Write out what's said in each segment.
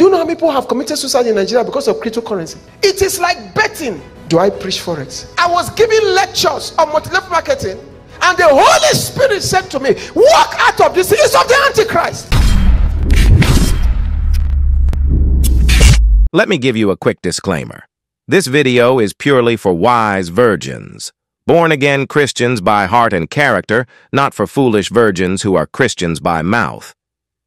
you know how many people have committed suicide in Nigeria because of cryptocurrency? It is like betting. Do I preach Forex? I was giving lectures on multi-level marketing, and the Holy Spirit said to me, walk out of this. It's of the Antichrist. Let me give you a quick disclaimer. This video is purely for wise virgins, born-again Christians by heart and character, not for foolish virgins who are Christians by mouth.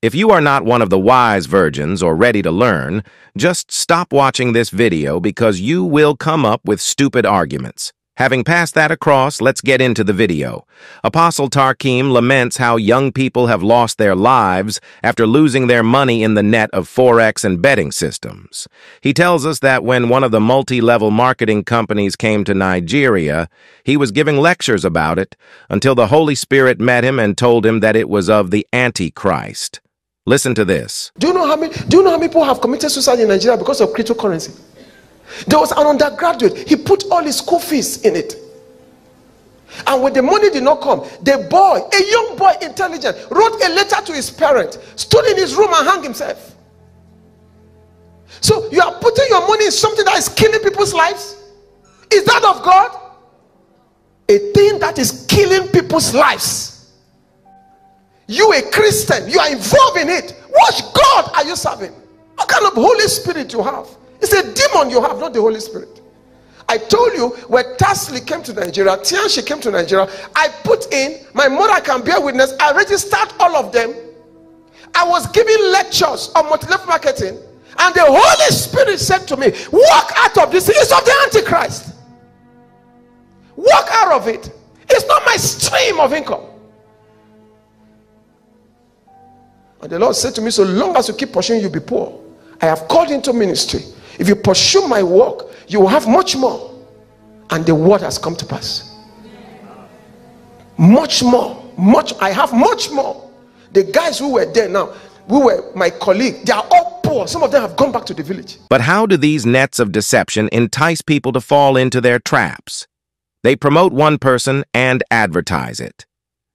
If you are not one of the wise virgins or ready to learn, just stop watching this video because you will come up with stupid arguments. Having passed that across, let's get into the video. Apostle Takim laments how young people have lost their lives after losing their money in the net of Forex and betting systems. He tells us that when one of the multi-level marketing companies came to Nigeria, he was giving lectures about it until the Holy Spirit met him and told him that it was of the Antichrist. Listen to this. Do you know how many people have committed suicide in Nigeria because of cryptocurrency? There was an undergraduate. He put all his school fees in it, and when the money did not come, the boy, a young boy, intelligent, wrote a letter to his parent, stood in his room and hung himself. So you are putting your money in something that is killing people's lives? Is that of God? A thing that is killing people's lives. You, a Christian, you are involved in it. Which God are you serving? What kind of Holy Spirit you have? It's a demon you have, not the Holy Spirit. I told you when Tasley came to Nigeria, Tianshi came to Nigeria, I put in, my mother can bear witness, I registered all of them. I was giving lectures on multi-level marketing, and the Holy Spirit said to me, walk out of this. It's of the Antichrist. Walk out of it. It's not my stream of income. And the Lord said to me, so long as you keep pursuing, you'll be poor. I have called into ministry. If you pursue my work, you will have much more. And the word has come to pass. Much more. I have much more. The guys who were there now, who were my colleague, they are all poor. Some of them have gone back to the village. But how do these nets of deception entice people to fall into their traps? They promote one person and advertise it.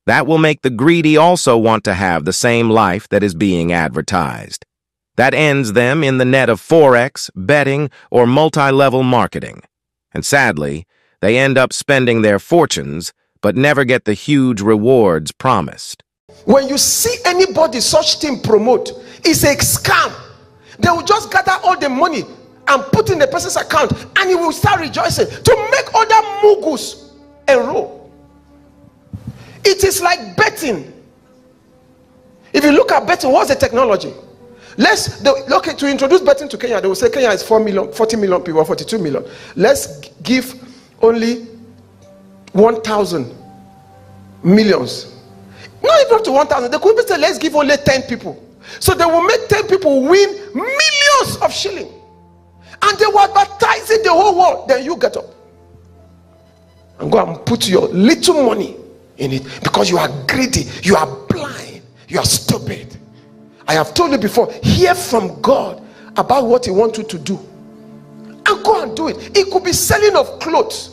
That will make the greedy also want to have the same life that is being advertised. That ends them in the net of Forex, betting, or multi-level marketing. And sadly, they end up spending their fortunes, but never get the huge rewards promised. When you see anybody such thing promote, it's a scam. They will just gather all the money and put in the person's account, and he will start rejoicing to make other mugus enroll. It is like betting. If you look at betting, what's the technology? To introduce betting to Kenya, they will say Kenya is 40 million people, 42 million. Let's give only 1,000 millions. Not even up to 1,000. They could say, let's give only 10 people. So they will make 10 people win millions of shillings. And they will advertise it the whole world. Then you get up and go and put your little money in it because you are greedy, you are blind, you are stupid. I have told you before, hear from God about what he wants you to do and go and do it. It could be selling of clothes.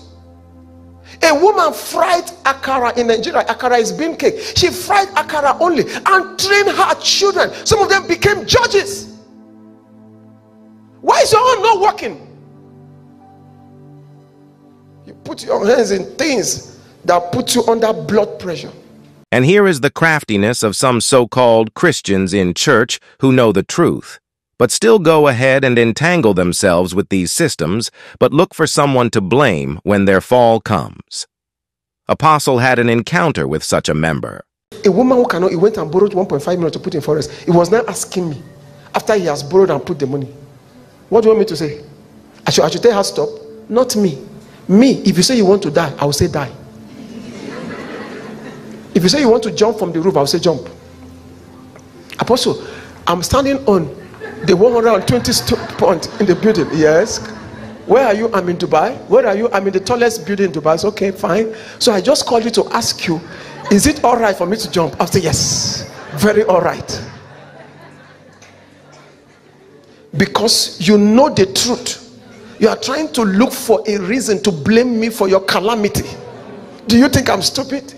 A woman fried akara in Nigeria. Akara is bean cake. She fried akara only and trained her children. Some of them became judges. Why is your own not working? You put your hands in things that put you under blood pressure. And here is the craftiness of some so-called Christians in church who know the truth, but still go ahead and entangle themselves with these systems, but look for someone to blame when their fall comes. Apostle had an encounter with such a member. A woman who cannot, he went and borrowed 1.5 million to put in Forex. He was now asking me, after he has borrowed and put the money, what do you want me to say? I should tell her stop? Not me. Me, if you say you want to die, I will say die. If you say you want to jump from the roof, I'll say jump. Apostle, I'm standing on the 120 point in the building. Yes. Where are you? I'm in Dubai. Where are you? I'm in the tallest building in Dubai. It's okay, fine. So I just called you to ask you, is it all right for me to jump? I'll say yes. Very all right. Because you know the truth. You are trying to look for a reason to blame me for your calamity. Do you think I'm stupid?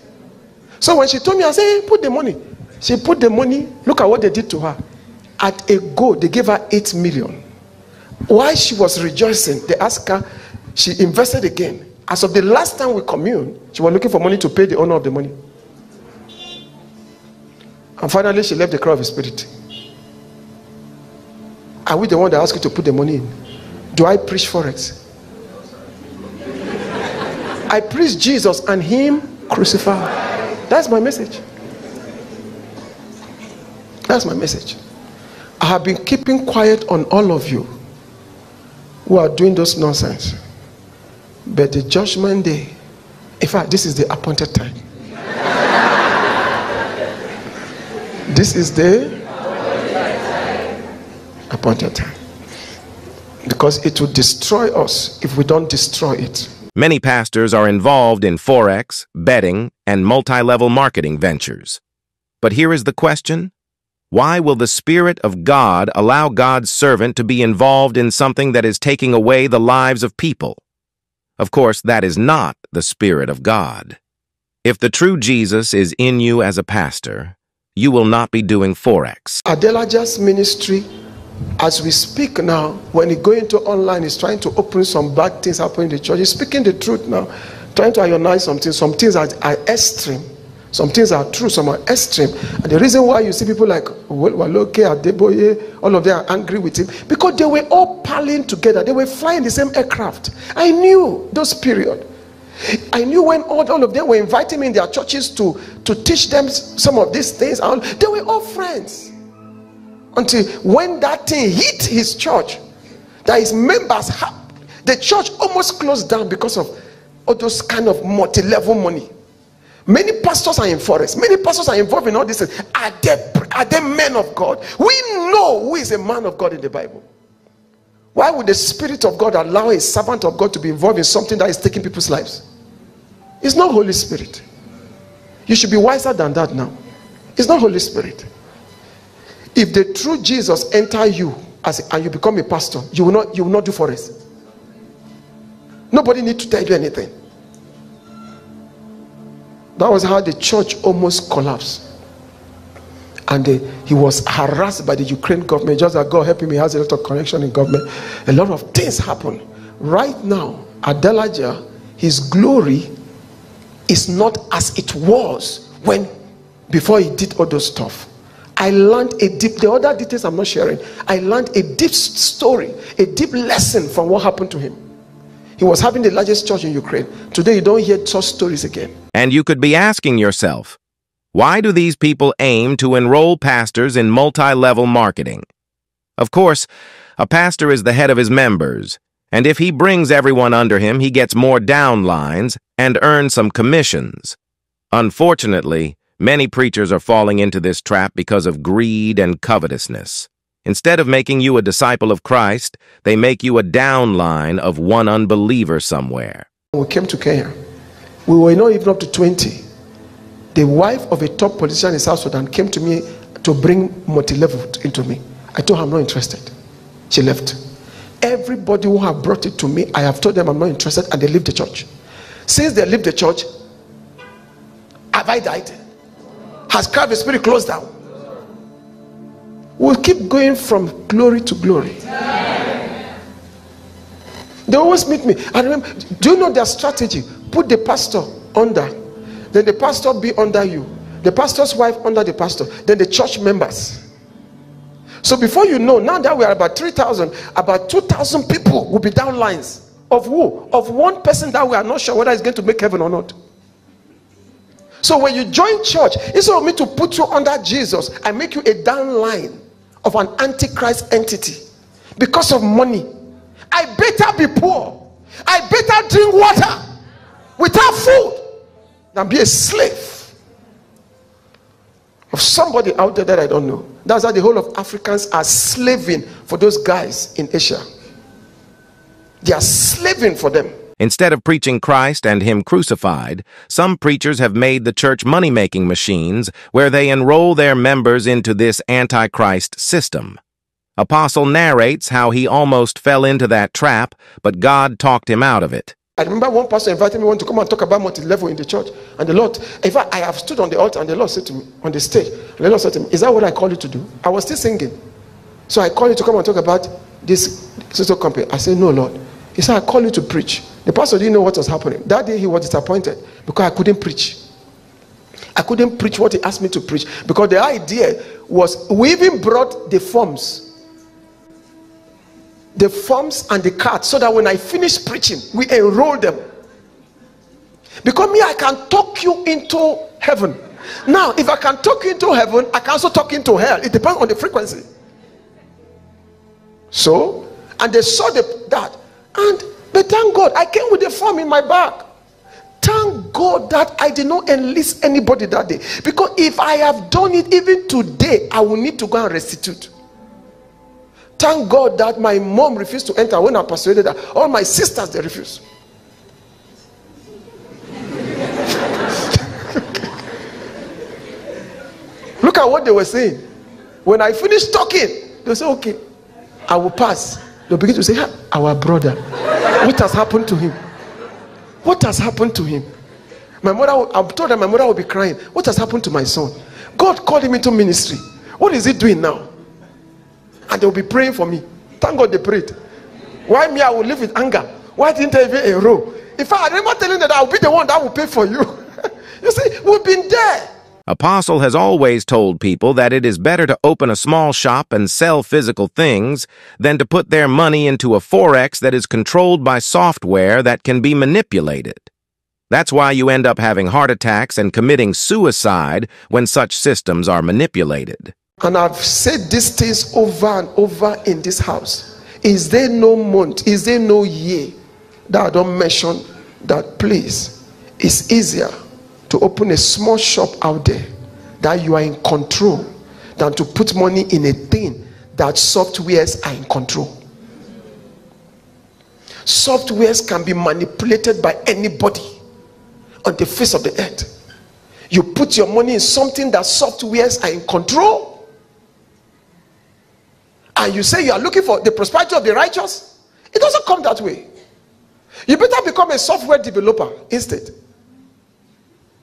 So when she told me, I said, hey, put the money. She put the money. Look at what they did to her. At a go, they gave her 8 million. While she was rejoicing, they asked her, she invested again. As of the last time we communed, she was looking for money to pay the owner of the money. And finally, she left the crowd of the spirit. Are we the one that asked you to put the money in? Do I preach Forex? I preach Jesus and him crucified. That's my message. That's my message. I have been keeping quiet on all of you who are doing those nonsense. But the judgment day, in fact, this is the appointed time. This is the appointed time. Because it will destroy us if we don't destroy it. Many pastors are involved in Forex, betting, and multi-level marketing ventures. But here is the question. Why will the Spirit of God allow God's servant to be involved in something that is taking away the lives of people? Of course, that is not the Spirit of God. If the true Jesus is in you as a pastor, you will not be doing Forex. Adelaja's ministry, as we speak now, when he go into online, he's trying to open some bad things happening in the church. He's speaking the truth now, trying to ionize something. Some things are extreme. Some things are true, some are extreme. And the reason why you see people like Waloke, Adeboye, all of them are angry with him, because they were all palling together. They were flying the same aircraft. I knew those period. I knew when all of them were inviting me in their churches to teach them some of these things. They were all friends. Until when that thing hit his church, that his members, the church almost closed down because of all those kind of multi-level money. Many pastors are in Forex. Many pastors are involved in all this. Are they men of God? We know who is a man of God in the Bible. Why would the Spirit of God allow a servant of God to be involved in something that is taking people's lives? It's not Holy Spirit. You should be wiser than that now. It's not Holy Spirit. If the true Jesus enter you and you become a pastor, you will not do Forex. Nobody need to tell you anything. That was how the church almost collapsed. And he was harassed by the Ukraine government. Just that God help him, he has a lot of connection in government. A lot of things happen. Right now, Adelaja, his glory is not as it was before he did all those stuff. I learned the other details I'm not sharing. I learned a deep story, a deep lesson from what happened to him. He was having the largest church in Ukraine. Today, you don't hear such stories again. And you could be asking yourself, why do these people aim to enroll pastors in multi-level marketing? Of course, a pastor is the head of his members, and if he brings everyone under him, he gets more downlines and earns some commissions. Unfortunately, many preachers are falling into this trap because of greed and covetousness. Instead of making you a disciple of Christ, they make you a downline of one unbeliever somewhere. We came to Kenya. We were not even up to 20. The wife of a top politician in South Sudan came to me to bring Multilevel into me. I told her I'm not interested. She left. Everybody who have brought it to me, I have told them I'm not interested, and they leave the church. Since they leave the church, have I died? Has Christ the Spirit closed down? We'll keep going from glory to glory. They always meet me. I remember, do you know their strategy? Put the pastor under, then the pastor be under you, the pastor's wife under the pastor, then the church members. So before you know, now that we are about 3,000, about 2,000 people will be downlines. Of who? Of one person that we are not sure whether he's going to make heaven or not. So when you join church, instead of me to put you under Jesus, I make you a downline of an antichrist entity because of money. I better be poor. I better drink water without food than be a slave of somebody out there that I don't know. That's how the whole of Africans are slaving for those guys in Asia. They are slaving for them. Instead of preaching Christ and him crucified, some preachers have made the church money-making machines where they enroll their members into this antichrist system. Apostle narrates how he almost fell into that trap, but God talked him out of it. I remember one pastor invited me to come and talk about multi-level in the church. And the Lord, in fact, I have stood on the altar and the Lord said to me, on the stage, and the Lord said to me, is that what I call you to do? I was still singing. So I call you to come and talk about this social company. I said, no, Lord. He said, I call you to preach. The pastor didn't know what was happening. That day he was disappointed because I couldn't preach. I couldn't preach what he asked me to preach because the idea was, we even brought the forms and the cards, so that when I finish preaching, we enroll them. Because me, I can talk you into heaven. Now, if I can talk you into heaven, I can also talk into hell. It depends on the frequency. So, and they saw that, but thank God, I came with the form in my bag. Thank God that I did not enlist anybody that day. Because if I have done it even today, I will need to go and restitute. Thank God that my mom refused to enter when I persuaded her. All my sisters, they refused. Look at what they were saying. When I finished talking, they said, okay, I will pass. They'll begin to say, our brother, what has happened to him? What has happened to him? I told them my mother will be crying. What has happened to my son? God called him into ministry. What is he doing now? And they'll be praying for me. Thank God they prayed. Why me? I will live with anger. Why didn't I even enroll? In fact, I remember telling them that I'll be the one that will pay for you. You see, we've been there. Apostle has always told people that it is better to open a small shop and sell physical things than to put their money into a Forex that is controlled by software that can be manipulated. That's why you end up having heart attacks and committing suicide when such systems are manipulated. And I've said these things over and over in this house. Is there no month, is there no year that I don't mention that, please, it's easier to open a small shop out there that you are in control than to put money in a thing that softwares are in control. Softwares can be manipulated by anybody on the face of the earth. You put your money in something that softwares are in control, and you say you are looking for the prosperity of the righteous. It doesn't come that way. You better become a software developer instead.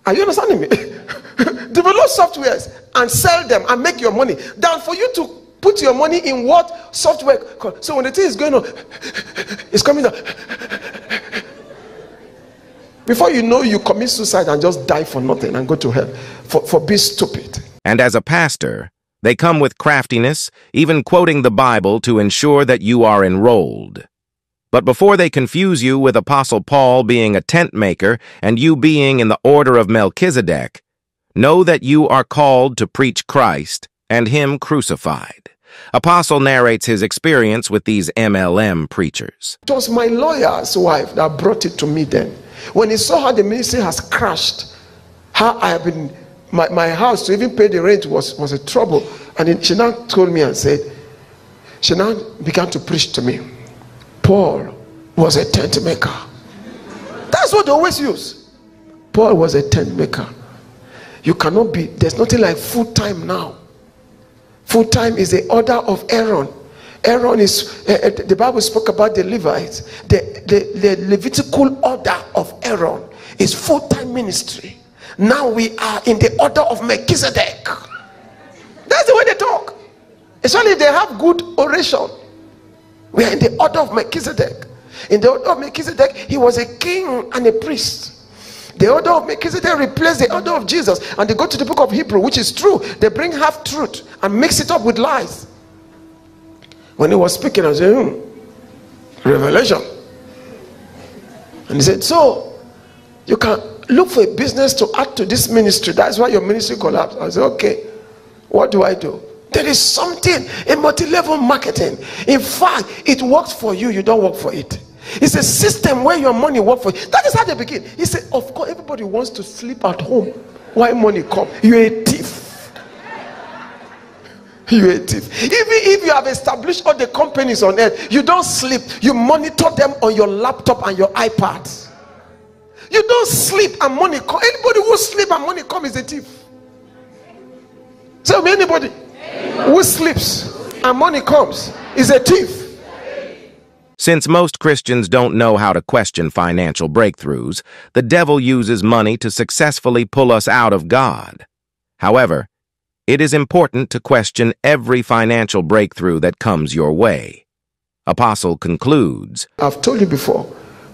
Are you understanding me? Develop softwares and sell them and make your money than for you to put your money in what software. So when the thing is going on, it's coming down. Before you know, you commit suicide and just die for nothing and go to hell for being stupid. And as a pastor, they come with craftiness, even quoting the Bible to ensure that you are enrolled. But before they confuse you with Apostle Paul being a tent maker and you being in the order of Melchizedek, know that you are called to preach Christ and Him crucified. Apostle narrates his experience with these MLM preachers. It was my lawyer's wife that brought it to me then. When he saw how the ministry has crashed, how I have been, my house to even pay the rent was a trouble. And then she now told me and said, she now began to preach to me. Paul was a tent maker. That's what they always use. Paul was a tent maker. You cannot be, there's nothing like full time now. Full time is the order of Aaron. Aaron is, the Bible spoke about the Levites. The Levitical order of Aaron is full time ministry. Now we are in the order of Melchizedek. That's the way they talk. Especially if they have good oration. We are in the order of Melchizedek. In the order of Melchizedek, he was a king and a priest. The order of Melchizedek replaced the order of Jesus. And they go to the book of Hebrew, which is true. They bring half truth and mix it up with lies. When he was speaking, I said, revelation. And he said, so you can look for a business to add to this ministry. That's why your ministry collapsed. I said, okay, what do I do? There is something in multi-level marketing. In fact, it works for you, you don't work for it. It's a system where your money works for you. That is how they begin. He said, of course, everybody wants to sleep at home. Why money come? You're a thief. You're a thief. Even if you have established all the companies on earth, you don't sleep. You monitor them on your laptop and your iPad. You don't sleep and money come. Anybody who sleep and money come is a thief. Tell me anybody who sleeps and money comes is a thief. Since most Christians don't know how to question financial breakthroughs, the devil uses money to successfully pull us out of God. However, It is important to question every financial breakthrough that comes your way. Apostle concludes, I've told you before,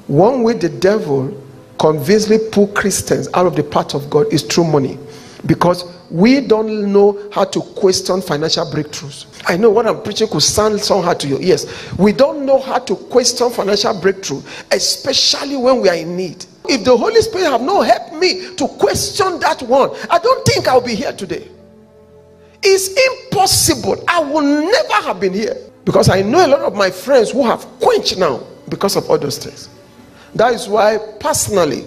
one way the devil convincingly pull Christians out of the path of God is through money, because we don't know how to question financial breakthroughs. I know what I'm preaching could sound somehow to your ears. We don't know how to question financial breakthrough, especially when we are in need. If the Holy Spirit have not helped me to question that one, I don't think I'll be here today. It's impossible. I will never have been here, because I know a lot of my friends who have quenched now because of all those things. That is why personally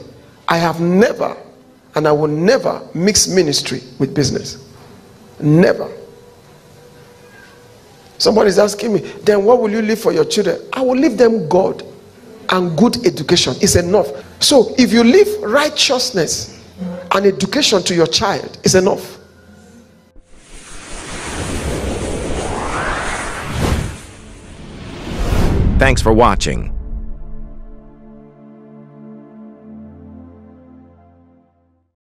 I have never, and I will never, mix ministry with business. Never. Somebody is asking me, then what will you leave for your children? I will leave them God and good education. It's enough. So if you leave righteousness and education to your child, it's enough. Thanks for watching.